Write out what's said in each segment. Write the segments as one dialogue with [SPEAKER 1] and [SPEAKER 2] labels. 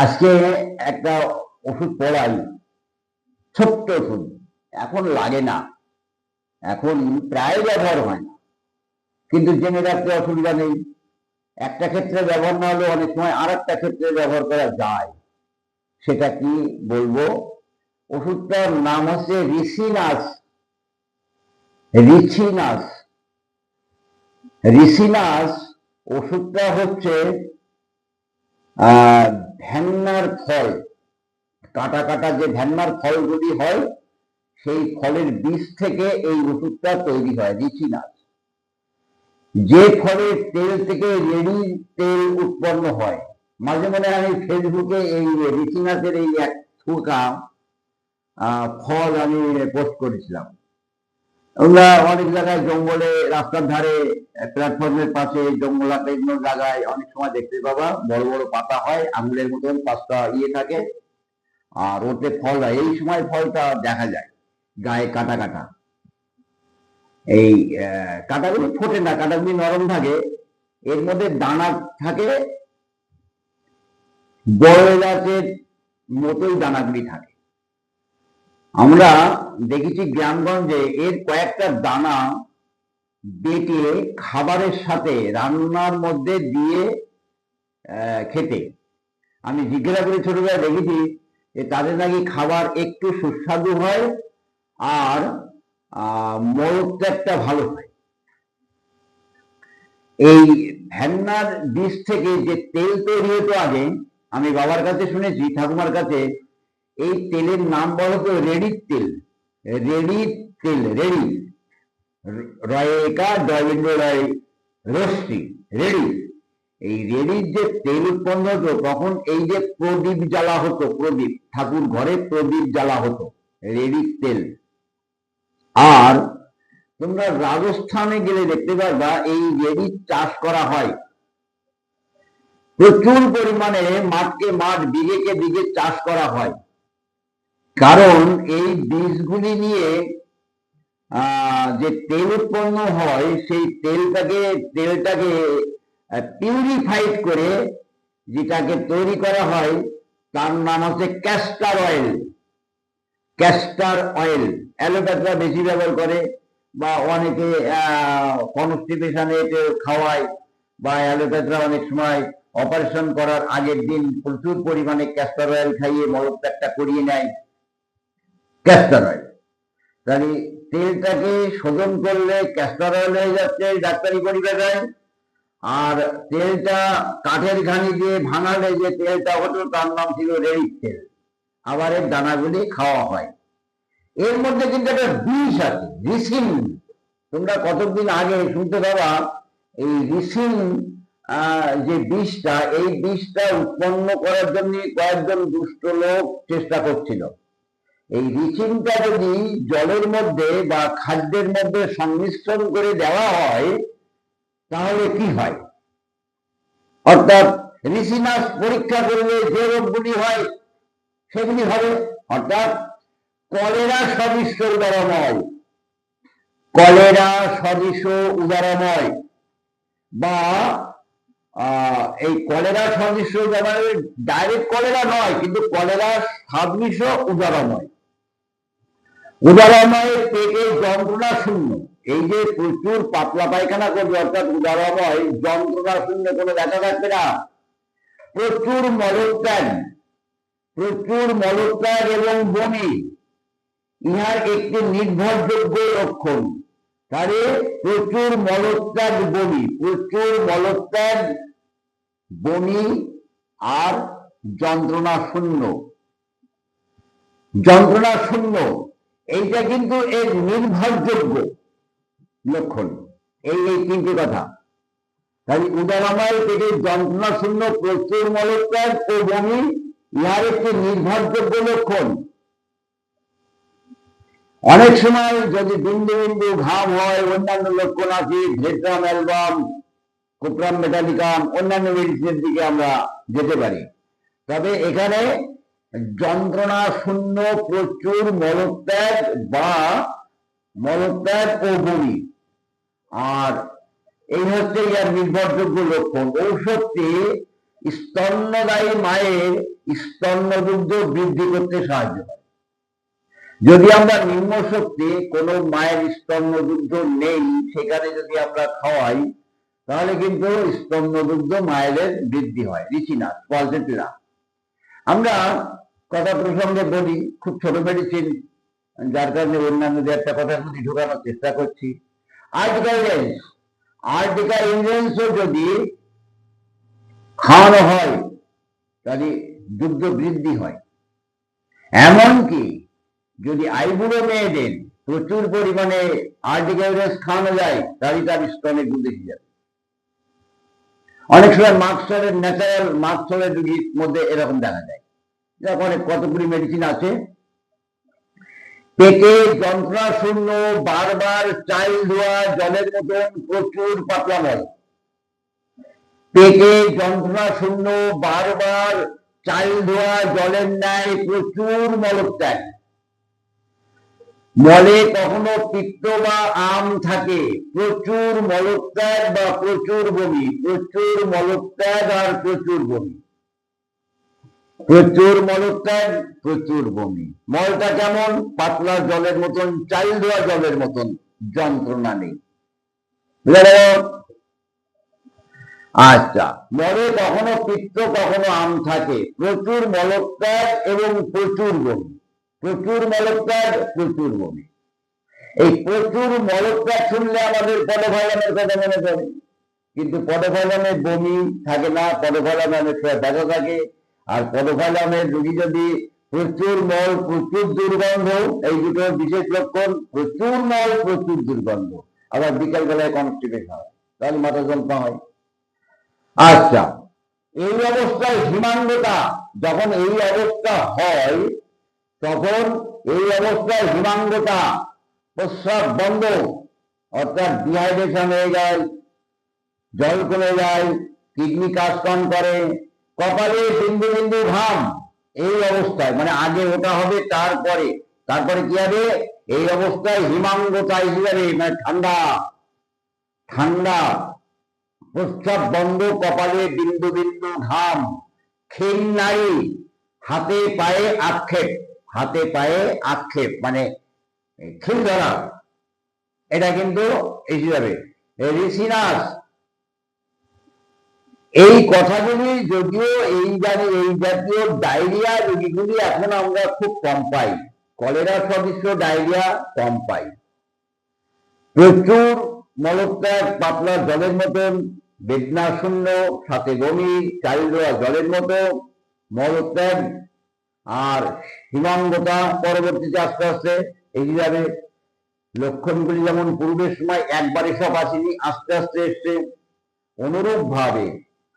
[SPEAKER 1] আজকে একটা ওষুধ পড়াই, ছোট্ট ওষুধ। এখন লাগে না, এখন প্রায় ব্যবহার হয় না, কিন্তু জেনে রাখতে অসুবিধা নেই। একটা ক্ষেত্রে ব্যবহার না হলে অনেক সময় আর একটা ক্ষেত্রে ব্যবহার করা যায়। সেটা কি বলবো? ওষুধটার নাম হচ্ছে রিসিনাস। রিসিনাস রিসিনাস ওষুধটা হচ্ছে ভ্যান্নার ফল, কাটা কাটা যে ভ্যান্নার ফলগুলি হয়, সেই ফলের বীজ থেকে এই ওষুধটা তৈরি হয়, রিসিনাস। যে ফলের তেল থেকে রেডি তেল উৎপন্ন হয়। মাঝে মাঝে আমি ফেসবুকে এই রিসিনাসের এই এক থোকা ফল আমি পোস্ট করেছিলাম। আমরা অনেক জায়গায় জঙ্গলে, রাস্তার ধারে, প্ল্যাটফর্মের পাশে, জঙ্গলাতে জায়গায় অনেক সময় দেখতে পাবা বড় বড় পাতা হয়, আঙুলের মতন 5টা থাকে, আর ওতে ফল হয়। এই সময় ফলটা দেখা যায় গায়ে কাটা কাটা। এই কাটাগুলি ফোটে না, কাটাগুলি নরম থাকে, এর মধ্যে দানা থাকে, বড় এলাচের মতোই দানাগুলি থাকে। আমরা দেখেছি গ্রামগঞ্জে এর কয়েকটা দানা বেটে খাবারের সাথে রান্নার মধ্যে দিয়ে খেতে। আমি জিজ্ঞাসা করে ছোটবেলায় দেখেছি যে তাদের নাকি খাবার একটু সুস্বাদু হয় আর মলত্যাগটা ভালো হয়। এই ভ্যান্নার বীজ থেকে যে তেল তৈরি হতো আগে, আমি বাবার কাছে শুনেছি, ঠাকুমার কাছে, এই তেলের নাম বলা হতো রেডির তেল। রেডির তেল, রেডি, রয়েকা ডয়েন্দ্র রয় রশ্মি, রেডি। এই রেডির যে তেল উৎপন্ন হতো, তখন এই যে প্রদীপ জ্বালা হতো, প্রদীপ, ঠাকুর ঘরে প্রদীপ জ্বালা হতো, রেডির তেল। আর তোমরা রাজস্থানে গেলে দেখতে পারবা এই রেডির চাষ করা হয় প্রচুর পরিমাণে, মাঠকে মাঠ, বিঘেকে বিঘে চাষ করা হয়। কারণ এই বীজগুলি নিয়ে যে তেল উৎপন্ন হয়, সেই তেলটাকে পিউরিফাইড করে যেটাকে তৈরি করা হয়, তার নাম হচ্ছে ক্যাস্টার অয়েল। ক্যাস্টার অয়েল অ্যালোপ্যাথরা বেশি ব্যবহার করে, বা অনেকে কনস্টিপেশনে খাওয়ায়, বা অ্যালোপ্যাথরা অনেক সময় অপারেশন করার আগের দিন প্রচুর পরিমাণে ক্যাস্টার অয়েল খাইয়ে মলত্যাগটা করিয়ে নেয়। ক্যাস্টার অয়েল, তাহলে তেলটাকে শোধন করলে ক্যাস্টার অয়েল হয়ে যাচ্ছে ডাক্তারি পরিভাষায়। আর তেলটা কাঠের ঘানি দিয়ে ভাঙালে যে তেলটা হতো, তার নাম ছিল রেডির তেল। আবার এর দানাগুলি খাওয়া হয়। এর মধ্যে কিন্তু একটা বিষ আছে, রিসিন। তোমরা কতদিন আগে শুনতে পাবা এই রিসিন যে বিষটা, এই বিষটা উৎপন্ন করার জন্য কয়েকজন দুষ্ট লোক চেষ্টা করছিল। এই রিসিনটা যদি জলের মধ্যে বা খাদ্যের মধ্যে সংমিশ্রণ করে দেওয়া হয়, তাহলে কি হয়? অর্থাৎ রিসিনাস পরীক্ষা করলে যে রোগগুলি হয় সেগুলি হবে। অর্থাৎ কলেরা সদৃশ উদারময়, কলেরা সদৃশ উদারময়, বা এই কলেরা সদৃশ ডাইরেক্ট কলেরা নয়, কিন্তু কলেরা সদৃশ উদারময়। উদারময় পেটে যন্ত্রণা শূন্য, এই যে প্রচুর পাতলা পায়খানা করবে, অর্থাৎ উদারময় যন্ত্রণা শূন্য, কোনো ব্যথা থাকবে না। প্রচুর মলত্যাগ, প্রচুর মলত্যাগ এবং বমি, ইহার একটি নির্ভরযোগ্য লক্ষণ। তাহলে প্রচুর মলত্যাগ, বমি, প্রচুর মলত্যাগ, বমি আর যন্ত্রণা শূন্য। যন্ত্রণা শূন্য, এইটা কিন্তু এর নির্ভরযোগ্য লক্ষণ। এই তিনটি কথা। তাহলে উদারময় পেটে যন্ত্রণা শূন্য, প্রচুর মলত্যাগ ও বমি, ইহার একটি নির্ভরযোগ্য লক্ষণ। অনেক সময় যদি বিন্দু বিন্দু ঘাম হয়, অন্যান্য লক্ষণ আছে, ভেট্রাম অ্যালবাম, কোপ্রাম মেটালিকাম, অন্যান্য মেডিসিনের দিকে আমরা যেতে পারি। তবে এখানে যন্ত্রণা শূন্য, প্রচুর মলত্যাগ বা মলত্যাগ ও বমি, আর এই হচ্ছে ইয়ার নির্ভরযোগ্য লক্ষণ। ঔষধটি স্তন্যদায়ী মায়ের স্তন্যদুগ্ধ বৃদ্ধি করতে সাহায্য করে। যদি আমরা নিম্ন শক্তি কোনো মায়ের স্তন্যদুগ্ধ নেই, সেখানে যদি আমরা খাওয়াই, তাহলে কিন্তু স্তন্যদুগ্ধ মায়ের বৃদ্ধি হয়, রিচিনাস পলসেটিলা। আমরা কথা প্রসঙ্গে বলি, খুব ছোট মেডিসিন, যার কারণে অন্যান্য যে একটা কথার মধ্যে ঢোকানোর চেষ্টা করছি। আর্টিকা ইনজেন্সও যদি খাওয়ানো হয় তাহলে দুগ্ধ বৃদ্ধি হয়। এমনকি যদি আইবুড়ো মেয়েদের প্রচুর পরিমাণে আর্টিকা ইনজেন্স খাওয়ানো যায়, তাহলে তার স্তনে দুধ এসে যাবে। অনেক সময় মার্কসের ন্যাচারাল মার্কসের রোগীর মধ্যে এরকম দেখা যায়। অনেক কতগুলি মেডিসিন আছে। পেটে যন্ত্রণা শূন্য, বারবার চাল ধোয়া জলের মতন প্রচুর পাতলা মল, পেটে যন্ত্রণা শূন্য, বারবার চাল ধোয়া জলের ন্যায় প্রচুর মলত্যাগ, মলে কখনো পিত্ত বা আম থাকে, প্রচুর মলত্যাগ বা প্রচুর বমি, প্রচুর মলত্যাগ আর প্রচুর বমি, প্রচুর মলত্যাগ প্রচুর বমি। মলটা কেমন? পাতলা জলের মতন, চাল ধোয়া জলের মতন, যন্ত্রণা নেই। আচ্ছা, মলে কখনো পিত্ত কখনো আম থাকে, প্রচুর মলত্যাগ এবং প্রচুর বমি, প্রচুর মলত্যাগ প্রচুর বমি। এই প্রচুর মলত্যাগ শুনলে আমাদের পদভাইলামের কথা মনে পড়ে, কিন্তু পদভাইলামে বমি থাকে না, পদভাইলামে অনেক সময় ব্যথা থাকে। আর পদভাইলামের রোগী যদি প্রচুর মল প্রচুর দুর্গন্ধ, এই দুটো বিশেষ লক্ষণ, প্রচুর মল প্রচুর দুর্গন্ধ, আবার বিকাল বেলায় কনস্টিপেশন হয়, তাহলে মাথা যন্ত্রণা হয়। আচ্ছা, এই অবস্থায় হিমাঙ্গতা, যখন এই অবস্থা হয় তখন এই অবস্থায় হিমাঙ্গতা, প্রস্রাব বন্ধ, অর্থাৎ ডিহাইড্রেশন হয়ে যায়, জল কমে যায়, কিডনি কাজ কম করে, কপালে বিন্দু বিন্দু ঘাম। এই অবস্থায় মানে আগে ওটা হবে, তারপরে কি হবে? এই অবস্থায় হিমাঙ্গতা এসে যাবে, মানে ঠান্ডা ঠান্ডা, প্রস্রাব বন্ধ, কপালে বিন্দু বিন্দু ঘাম, খিন্নারি, হাতে পায়ে আক্ষেপ, হাতে পায়ে আক্ষেপ মানে খিল ধরা, এটা কিন্তু এসে যাবে। রিসিনাস, এই কথাগুলি যদিও এই জাতীয় ডায়রিয়া রোগীগুলি এখন আমরা খুব কম পাই, কলেরা সদৃশ্য ডায়রিয়া কম পাই। প্রচুর মলত্যাগ, পাতলা জলের মতন, বেদনা শূন্য, সাথে বমি, চাল দেওয়া জলের মতো মলত্যাগ আর হিমাঙ্গতা পরবর্তীতে আস্তে আস্তে এগিয়ে যাবে। লক্ষণগুলি যেমন পূর্বের সময় একবারে সব আসেনি, আস্তে আস্তে এসছে, অনুরূপ ভাবে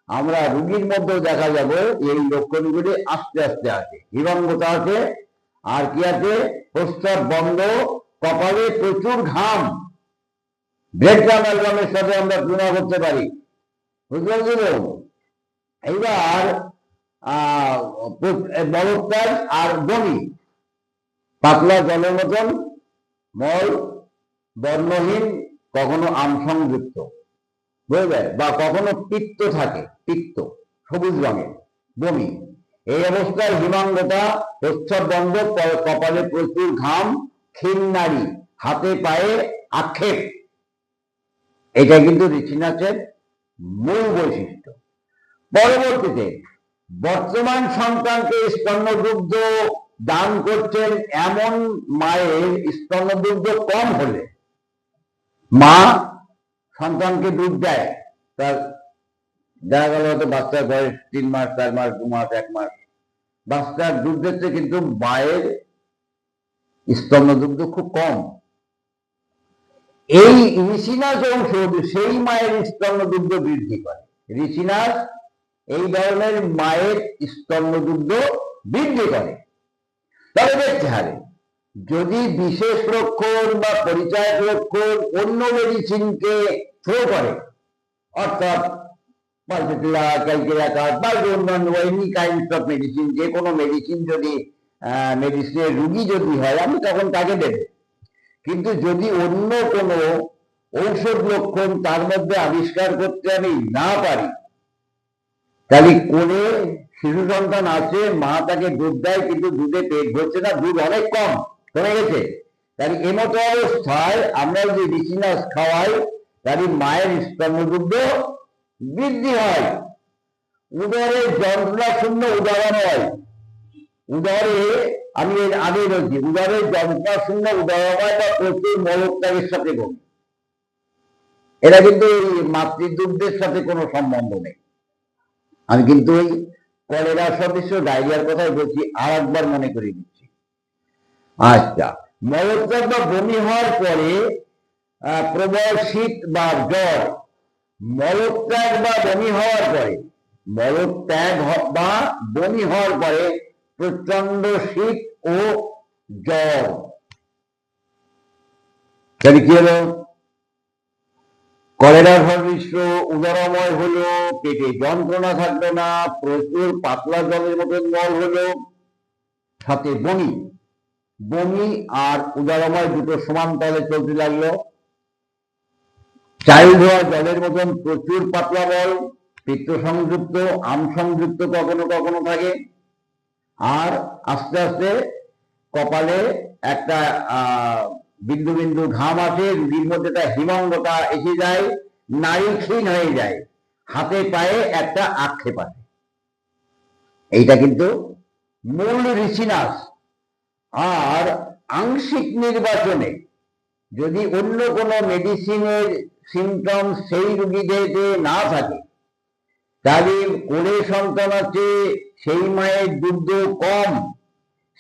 [SPEAKER 1] আমরা রোগীর মধ্যেও দেখা যাবে এই লক্ষণগুলি আস্তে আস্তে আসে। হিমাঙ্গতা আছে, আর কি আছে? প্রস্রাব বন্ধ, কপালে প্রচুর ঘাম, ব্রেডগ্রাম অ্যালবামের সাথে আমরা তুলনা করতে পারি, বুঝতে পারছেন? এইবার মলত্যাগ আর বমি, পাতলা জলের মতন মল, বর্ণহীন, কখনো আম সংযুক্ত, বুঝে যায়, বা কখনো পিত্ত থাকে, পিত্ত সবুজ রঙের, বমি। এই অবস্থায় হিমাঙ্গতা, প্রস্রাব বন্ধ, কপালে প্রচুর ঘাম, খিন্নারি, হাতে পায়ে আক্ষেপ, এটা কিন্তু রিচিনাসের মূল বৈশিষ্ট্য। পরবর্তীতে বর্তমান সন্তানকে স্তন্যদুগ্ধ দান করছেন এমন মায়ের স্তন্যদুগ্ধ কম হলে, মা সন্তানকে দুধ দেয়, তার দেখা গেল হয়তো বাচ্চার বয়স 3 মাস, 4 মাস, 2 মাস, 1 মাস, বাচ্চার দুধ দিচ্ছে, কিন্তু মায়ের স্তন্যদুগ্ধ খুব কম। এই রিচিনাস অংশ সেই মায়ের স্তন্যদুগ্ধ বৃদ্ধি করে। রিচিনাস এই ধরনের মায়ের স্তন্যদুগ্ধ বৃদ্ধি করে। তবে দেখতে হবে, যদি বিশেষ লক্ষণ বা পরিচয়ক লক্ষণ অন্য মেডিসিনকে থ্রো করে, অর্থাৎ পালসেটিলা, ক্যালকেরিয়াকাস বা অন্যান্য এনি কাইন্ডস অফ মেডিসিন, যে কোনো মেডিসিন যদি মেডিসিনের রুগী যদি হয়, আমি তখন তাকে দেব। কিন্তু যদি অন্য কোনো ঔষধ লক্ষণ তার মধ্যে আবিষ্কার করতে আমি না পারি, তাহলে কোনে শিশু সন্তান আছে, মা তাকে দুধ দেয় কিন্তু দুধে পেট ভরছে না, দুধ অনেক কম কমে গেছে, তাই এমতো অবস্থায় আমরা যদি রিচিনাস খাওয়াই তাহলে মায়ের স্তন্যদুগ্ধ বৃদ্ধি হয়। উদরে যন্ত্রণা শূন্য উদাহরণ হয়। উদরে, আমি এর আগে বলছি, উদরে যন্ত্রণা শূন্য উদাহরণ হয় বা প্রচুর মলত্যাগের সাথে বলি, এরা কিন্তু এই মাতৃদুগ্ধের সাথে কোনো সম্বন্ধ নেই। আমি কিন্তু ওই কলেরা সদৃশ্য ডায়রিয়ার কথাই বলছি, আর একবার মনে করে দিচ্ছি। আচ্ছা, মলত্যাগ বা বমি হওয়ার পরে প্রবল শীত বা জ্বর, মলত্যাগ বা বমি হওয়ার পরে, মলত্যাগ বা বমি হওয়ার পরে প্রচন্ড শীত ও জ্বর, তাহলে কি হলো? কলেরা সদৃশ্য উদরময় হলো, পেটে যন্ত্রণা থাকলো না, প্রচুর পাতলা জলের মতন মল হলো, সাথে বমি, বমি আর উদরময় দুটো সমান তালে চলতে লাগলো, চাল ধোয়া জলের মতন প্রচুর পাতলা মল, পিত্ত সংযুক্ত, আম সংযুক্ত কখনো কখনো থাকে, আর আস্তে আস্তে কপালে একটা বিন্দু বিন্দু ঘাম আসে, রুগীর মধ্যে একটা হিমাঙ্গতা এসে যায়, নারী ক্ষীণ হয়ে যায়, হাতে পায়ে একটা আক্ষেপ আসে। এইটা কিন্তু মূল রিচিনাস। আর আংশিক নির্বাচনে যদি অন্য কোনো মেডিসিনের সিমটম সেই রুগীদের না থাকে, তাহলে কোলে সন্তান আছে, সেই মায়ের দুগ্ধ কম,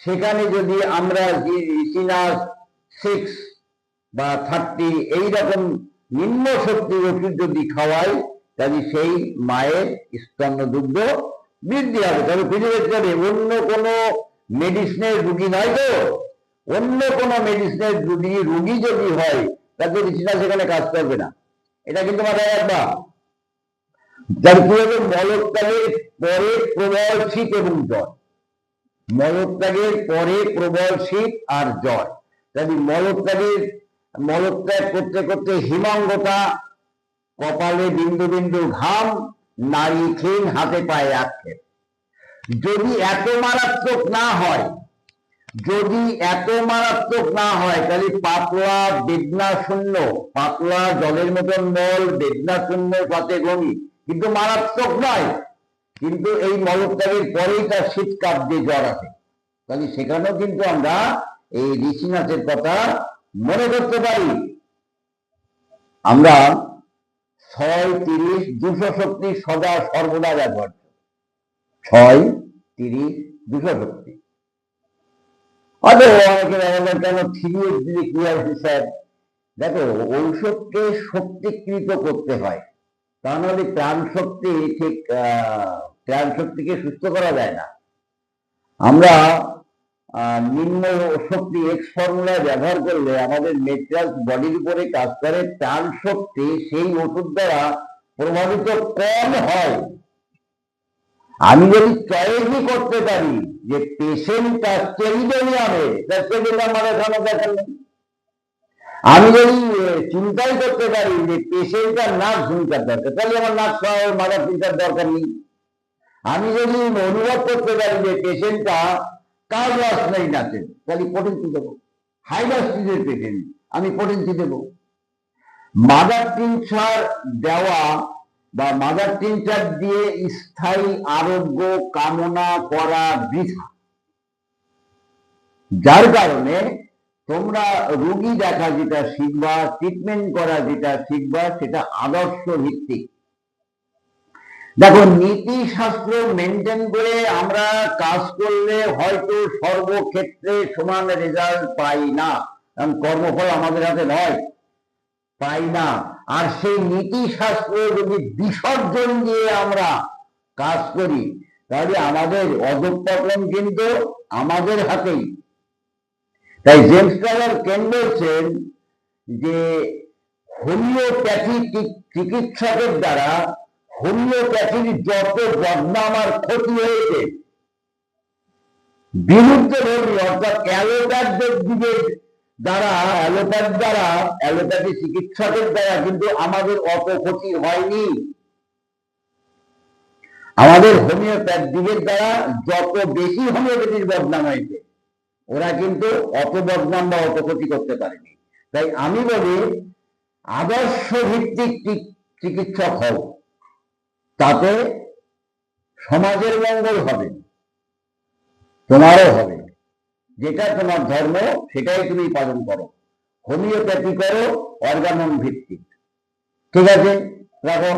[SPEAKER 1] সেখানে যদি আমরা রিচিনাস 6 বা 30 এইরকম নিম্ন শক্তির ওষুধ যদি খাওয়াই, তাহলে সেই মায়ের স্তন্য দুগ্ধ বৃদ্ধি হবে। তবে পৃথিবীতে অন্য কোনো মেডিসিনের রুগী নয় তো, অন্য কোনো মেডিসিনের রুগী যদি হয় তাহলে রিচিনাস সেখানে কাজ করবে না, এটা কিন্তু মাথায় রাখবা। যার কি হবে? মলত্যাগের পরে প্রবল শীত এবং জ্বর, মলত্যাগের পরে প্রবল শীত আর জ্বর, তাহলে মলত্যাগ করতে করতে হিমাঙ্গতা, কপালে বিন্দু বিন্দু ঘাম, নারী ক্ষীণ, হাতে পায়ে আক্ষেপ। যদি এত মারাত্মক না হয়, যদি এত মারাত্মক না হয়, তাহলে পাতলা বেদনা শূন্য, পাতলা জলের মতন মল, বেদনা শূন্য, সাথে বমি, কিন্তু মারাত্মক নয়, কিন্তু এই মলত্যাগের পরেই তার শীতকাপ দিয়ে জ্বর আসে, তাহলে সেখানেও কিন্তু আমরা এই রিচিনাসের কথা মনে করতে পারি। আমরা 6, 30, 200 শক্তি সদা সর্বদা ব্যবহার করি, 6, 30, 200 শক্তি। অনেকে কেন 3 দিলে কি আছে স্যার? দেখো, ঔষধকে শক্তিকৃত করতে হয়, তা নাহলে প্রাণ শক্তি ঠিক প্রাণ শক্তিকে সুস্থ করা যায় না। আমরা নিম্ন শক্তি এক্স ফর্মুলায় ব্যবহার করলে আমাদের মেটেরিয়াল বডির উপরে কাজ করে, প্রাণ শক্তি সেই ওষুধ দ্বারা প্রভাবিত কম হয়। আমি যদি চয়েসই করতে পারি যে পেশেন্টটা স্টেরিডোনিয়ামে, আমার এখানে দেখেন, আমি যদি চিন্তাই করতে পারি যে পেশেন্টটার নাক ঝুমকার দরকার, তাহলে আমার নাক খাওয়ার মাথা চিন্তার দরকার নেই। আমি যদি অনুভব করতে পারি যে পেশেন্টটা কার্লাস নেই নাচেন, তাহলে পোটেন্সি দেবো। হাইডাস্টিজের পেশেন্ট, আমি পোটেন্সি দেবো। মাদার টিনচার দেওয়া বা মাদার টিনচার দিয়ে স্থায়ী আরোগ্য কামনা করা বৃথা, যার কারণে তোমরা রোগী দেখা যেটা শিখবা, ট্রিটমেন্ট করা যেটা শিখবা, সেটা আদর্শ ভিত্তিক। দেখো, নীতি শাস্ত্র মেনটেন করে আমরা কাজ করলে হয়তো সর্বক্ষেত্রে সমান রেজাল্ট পাই না, কারণ কর্মফল আমাদের হাতে নয়, পাই না। আর সেই নীতি শাস্ত্র যদি বিসর্জন দিয়ে আমরা কাজ করি, তাহলে আমাদের অধঃপতন কিন্তু আমাদের হাতেই। তাই জেমস ক্লার্ক কেন বলছেন যে হোমিওপ্যাথি চিকিৎসকের দ্বারা হোমিওপ্যাথির যত বদনাম আর ক্ষতি হয়েছে, বিরুদ্ধে ধর্মী অর্থাৎ অ্যালোপ্যাথদের দ্বারা, অ্যালোপ্যাথি চিকিৎসকের দ্বারা কিন্তু আমাদের অত ক্ষতি হয়নি। আমাদের হোমিওপ্যাথিকের দ্বারা যত বেশি হোমিওপ্যাথির বদনাম হয়েছে, ওরা কিন্তু অত বদনাম বা অত ক্ষতি করতে পারেনি। তাই আমি বলি আদর্শ ভিত্তিক চিকিৎসক হও, তাতে সমাজের মঙ্গল হবে, তোমারও হবে। যেটা তোমার ধর্ম সেটাই তুমি পালন করো, হোমিওপ্যাথি করো অর্গানন ভিত্তিক। ঠিক আছে, রাখো।